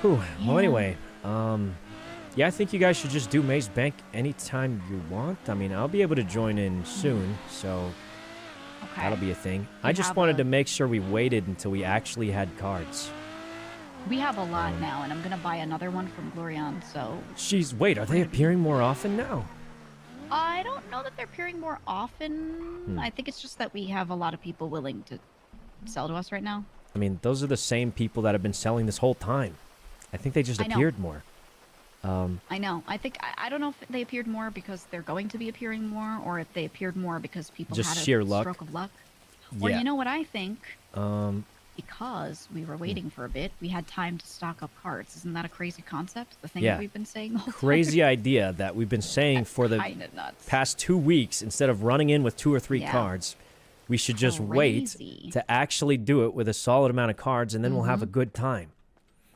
Whew. Well, Yeah. anyway, yeah, I think you guys should just do Maze Bank anytime you want. I mean, I'll be able to join in soon, so Okay. that'll be a thing. I We just have wanted a- to make sure we waited until we actually had cards. We have a lot now, and I'm gonna buy another one from Glorion, so... Jeez, wait, are they appearing more often now? I don't know that they're appearing more often. I think it's just that we have a lot of people willing to sell to us right now. I mean, those are the same people that have been selling this whole time. I think they just I know. appeared more. I know. I don't know if they appeared more because they're going to be appearing more, or if they appeared more because people Just had a sheer luck. stroke of luck. Or Yeah. you know what I think? Because we Hmm. were waiting for a bit, we had time to stock up cards. Isn't that a crazy concept? The thing Yeah. that we've been saying the whole Crazy time? idea that we've been saying for the Kinda nuts. past 2 weeks, instead of running in with 2 or 3 Yeah. cards, we should just wait Crazy. to actually do it with a solid amount of cards, and then we'll have a good time.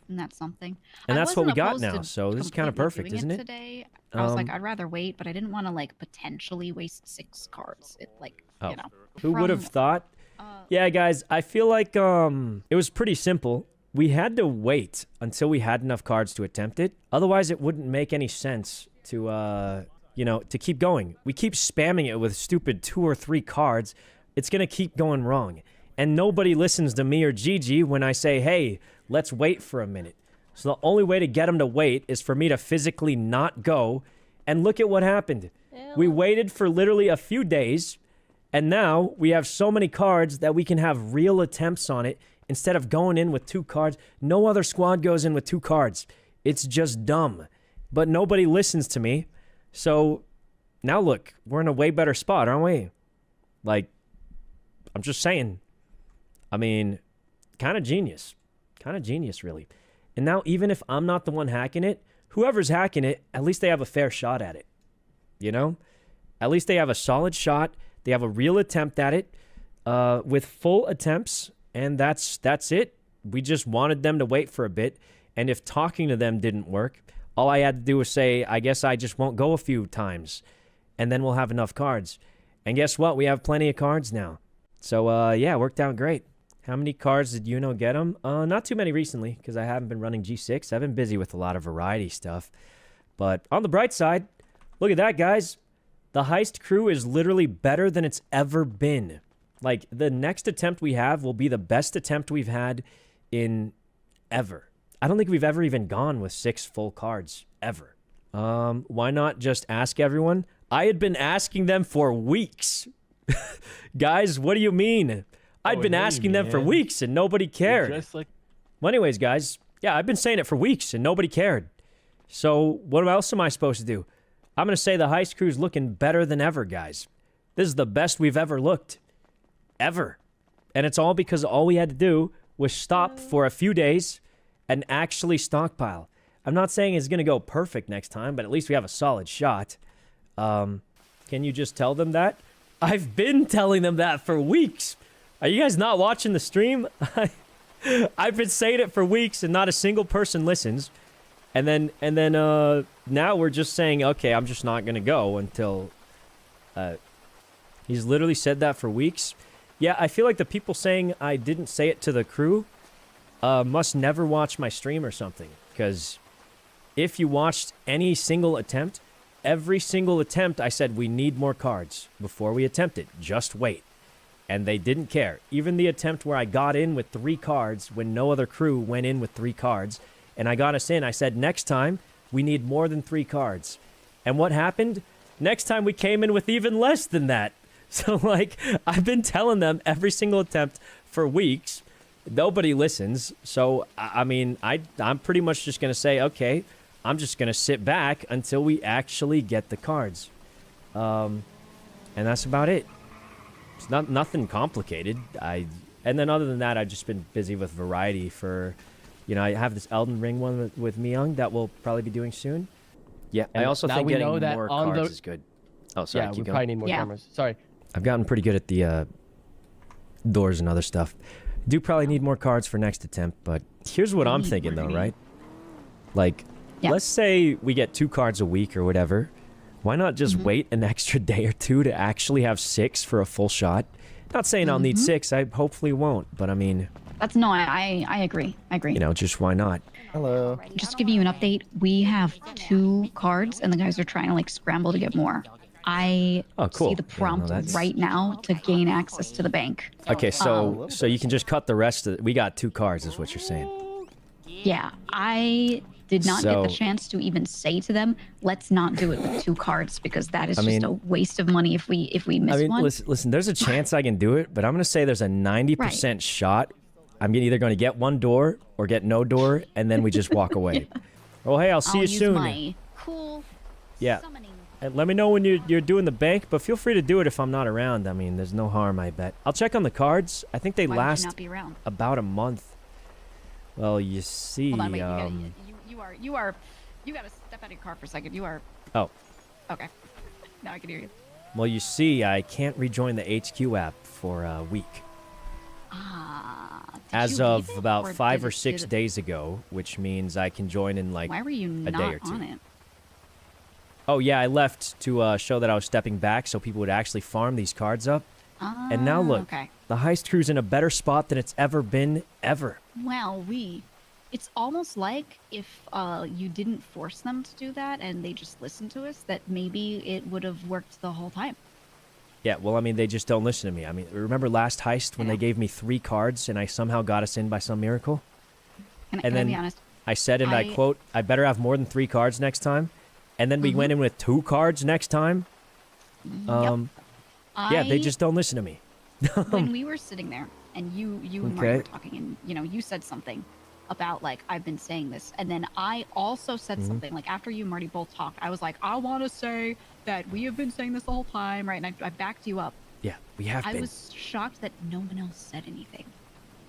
Isn't that something? And I that's what we wasn't got opposed now, to so this is kinda completely perfect, doing isn't it? Today, I was like, Um, I'd rather wait, but I didn't want to like potentially waste 6 cards. It like, Oh. you know. Who would have from- thought? Yeah, guys, I feel like it was pretty simple. We had to wait until we had enough cards to attempt it. Otherwise, it wouldn't make any sense to, to keep going. We keep spamming it with stupid 2 or 3 cards. It's going to keep going wrong. And nobody listens to me or Gigi when I say, hey, let's wait for a minute. So the only way to get them to wait is for me to physically not go. And look at what happened. We waited for literally a few days. And now we have so many cards that we can have real attempts on it instead of going in with 2 cards. No other squad goes in with 2 cards. It's just dumb. But nobody listens to me. So now look, we're in a way better spot, aren't we? Like, I'm just saying. I mean, kind of genius. Kind of genius, really. And now even if I'm not the one hacking it, whoever's hacking it, at least they have a fair shot at it. You know? At least they have a solid shot. They have a real attempt at it with full attempts, and that's it. We just wanted them to wait for a bit, and if talking to them didn't work, all I had to do was say, I guess I just won't go a few times, and then we'll have enough cards. And guess what? We have plenty of cards now. So, yeah, it worked out great. How many cards did Yuno get them? Not too many recently, because I haven't been running G6. I've been busy with a lot of variety stuff. But on the bright side, look at that, guys. The Heist crew is literally better than it's ever been. Like, the next attempt we have will be the best attempt we've had in ever. I don't think we've ever even gone with 6 full cards, ever. Why not just ask everyone? I had been asking them for weeks. Guys, what do you mean? I'd been hey, asking them for man. weeks and nobody cared. Just like Well, anyways, guys, yeah, I've been saying it for weeks and nobody cared. So what else am I supposed to do? I'm going to say the Heist crew's looking better than ever, guys. This is the best we've ever looked. Ever. And it's all because all we had to do was stop for a few days and actually stockpile. I'm not saying it's going to go perfect next time, but at least we have a solid shot. Can you just tell them that? I've been telling them that for weeks. Are you guys not watching the stream? I've been saying it for weeks and not a single person listens. And then now we're just saying, okay, I'm just not going to go until he's literally said that for weeks. Yeah, I feel like the people saying I didn't say it to the crew must never watch my stream or something. Because if you watched any single attempt, every single attempt I said we need more cards before we attempt it. Just wait. And they didn't care. Even the attempt where I got in with 3 cards when no other crew went in with 3 cards, and I got us in, I said, next time, we need more than 3 cards. And what happened? Next time we came in with even less than that. So, like, I've been telling them every single attempt for weeks. Nobody listens. So, I mean, I'm pretty much just going to say, okay, I'm just going to sit back until we actually get the cards. And that's about it. It's nothing complicated. And then other than that, I've just been busy with variety for, I have this Elden Ring one with Myung that we'll probably be doing soon. Yeah, I And also now think we getting know that more on cards the- is good. Oh, sorry, yeah, we keep probably going. need more Yeah. cameras. Sorry. I've gotten pretty good at the doors and other stuff. Do probably need more cards for next attempt, but here's what I'm need thinking more, though, we right? Like, Yeah. let's say we get 2 cards a week or whatever. Why not just wait an extra day or 2 to actually have 6 for a full shot? Not saying I'll need 6, I hopefully won't, but I mean, That's no, I agree. I agree. You know, just why not? Hello. Just to give you an update, we have 2 cards, and the guys are trying to like scramble to get more. I cool. see the prompt that's- right now to gain access to the bank. Okay, so you can just cut the rest of we got 2 cards is what you're saying. Yeah, I did not get the So- chance to even say to them, let's not do it with 2 cards because that is I just mean- a waste of money if we miss one. Listen, there's a chance I can do it, but I'm going to say there's a 90% shot I'm either going to get 1 door or get no door, and then we just walk away. Well, hey, I'll see you use soon. my cool Yeah. summoning. And let me know when you're doing the bank, but feel free to do it if I'm not around. I mean, there's no harm, I bet. I'll check on the cards. I think they Why would you last not be around? about a month. Well, you see, Hold on, wait, you gotta step out of your car for a second. You are. Oh. Okay. Now I can hear you. Well, you see, I can't rejoin the HQ app for a week. Did As you of leave it, about or 5 did or it- 6 did it- days ago, which means I can join in like Why were you a not day or 2. on it? Oh yeah, I left to show that I was stepping back so people would actually farm these cards up. And now look, Okay. the heist crew's in a better spot than it's ever been, ever. Well, it's almost like if you didn't force them to do that and they just listened to us, that maybe it would have worked the whole time. Yeah, well, I mean, they just don't listen to me. I mean, remember last heist when Yeah. they gave me 3 cards and I somehow got us in by some miracle? Can And I then be honest? I said, and I quote, I better have more than 3 cards next time. And then we went in with 2 cards next time. Yeah, they just don't listen to me. When we were sitting there and you and Marty Okay. were talking and you said something about like I've been saying this, and then I also said something like after you and Marty both talked, I was like, I want to say that we have been saying this the whole time, right? And I backed you up. Yeah, we have I been. was shocked that no one else said anything.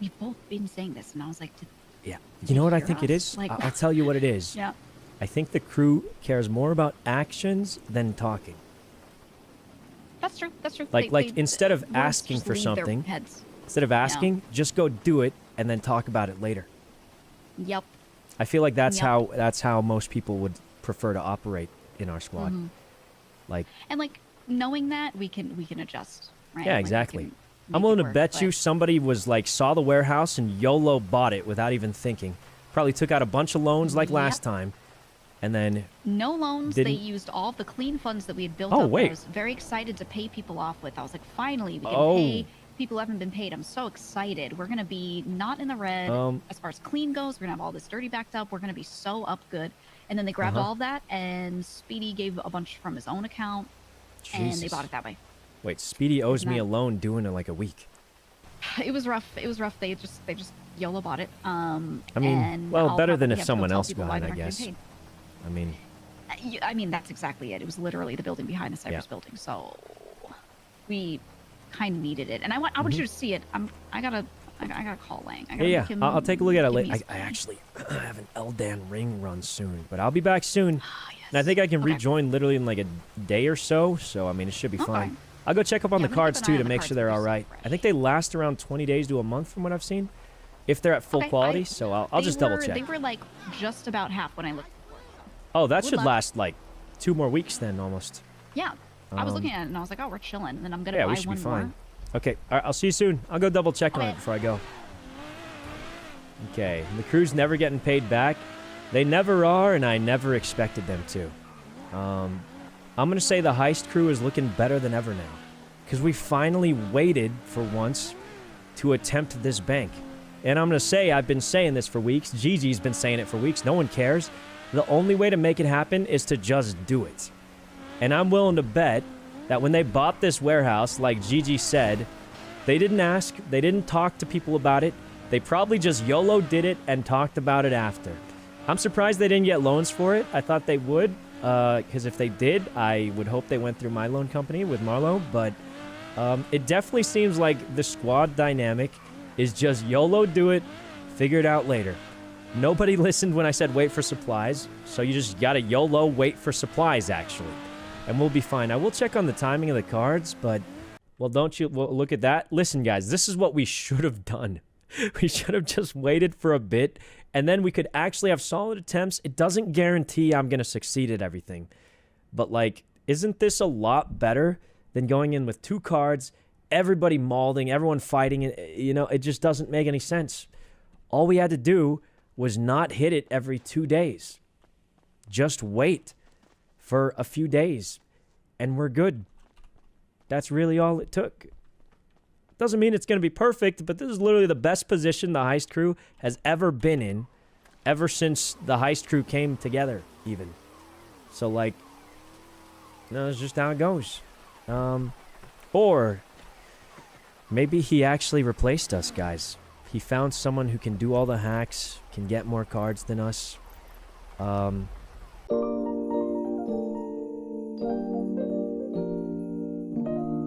We've both been saying this, and I was like, Yeah. You know what I hear think it us? is? Like- I'll tell you what it is. yeah. I think the crew cares more about actions than talking. That's true. That's true. Like, instead of words asking just for leave their something- heads. Instead of asking, just go do it and then talk about it later. Yep. I feel like that's Yep. how most people would prefer to operate in our squad. Like, And like knowing that we can adjust, right? yeah, Like, we exactly. can I'm make willing it to work, bet you but- somebody was like saw the warehouse and YOLO bought it without even thinking. Probably took out a bunch of loans like last Yep. time, and then No loans. Didn't- They used all of the clean funds that we had built Oh, up. That wait. I was very excited to pay people off with. I was like, finally, we can Oh. pay people who haven't been paid. I'm so excited. We're gonna be not in the red as far as clean goes. We're gonna have all this dirty backed up. We're gonna be so up good. And then they grabbed all of that, and Speedy gave a bunch from his own account, and they Jesus. bought it that way. Wait, Speedy owes me a Not- loan due in like a week. It was rough. It was rough. They just YOLO bought it. I mean, and well, I'll better than probably if have to go someone tell else people got why it, they I aren't getting guess. paid. I mean, I mean, that's exactly it. It was literally the building behind the Cypress building. So we kind of needed it, and I want you to see it. I gotta call Lang. I gotta yeah, make him I'll take a look at it give me later. his I phone. actually have an Eldan ring run soon, but I'll be back soon. Ah, yes. And I think I can Okay. rejoin literally in like a day or so. So I mean, it should be Okay. fine. I'll go check up on Yeah, the I'm gonna cards keep an eye too to on the make cards sure they're if all they're right. fresh. I think they last around 20 days to a month from what I've seen, if they're at full Okay, quality. So I'll just double check. They were like just about half when I looked. Oh, that Good should luck. last like 2 more weeks then, almost. Yeah, I was looking at it and I was like, oh, we're chilling. And then I'm gonna Yeah, buy we should one be fine. more. Okay, all right, I'll see you soon. I'll go double check on Okay. it before I go. Okay, the crew's never getting paid back. They never are, and I never expected them to. I'm going to say the heist crew is looking better than ever now. Because we finally waited for once to attempt this bank. And I'm going to say, I've been saying this for weeks. Gigi's been saying it for weeks. No one cares. The only way to make it happen is to just do it. And I'm willing to bet that when they bought this warehouse, like Gigi said, they didn't ask, they didn't talk to people about it. They probably just YOLO did it and talked about it after. I'm surprised they didn't get loans for it. I thought they would, because if they did, I would hope they went through my loan company with Marlo. But it definitely seems like the squad dynamic is just YOLO do it, figure it out later. Nobody listened when I said wait for supplies, so you just gotta YOLO wait for supplies, actually. And we'll be fine. I will check on the timing of the cards, but, well, don't you look at that? Listen, guys, this is what we should have done. We should have just waited for a bit, and then we could actually have solid attempts. It doesn't guarantee I'm going to succeed at everything. But, like, isn't this a lot better than going in with 2 cards everybody mauling, everyone fighting. You know, it just doesn't make any sense. All we had to do was not hit it every 2 days. Just wait for a few days, and we're good. That's really all it took. Doesn't mean it's going to be perfect, but this is literally the best position the Heist crew has ever been in, ever since the Heist crew came together, even. So, like, no, it's just how it goes. Or maybe he actually replaced us, guys. He found someone who can do all the hacks, can get more cards than us.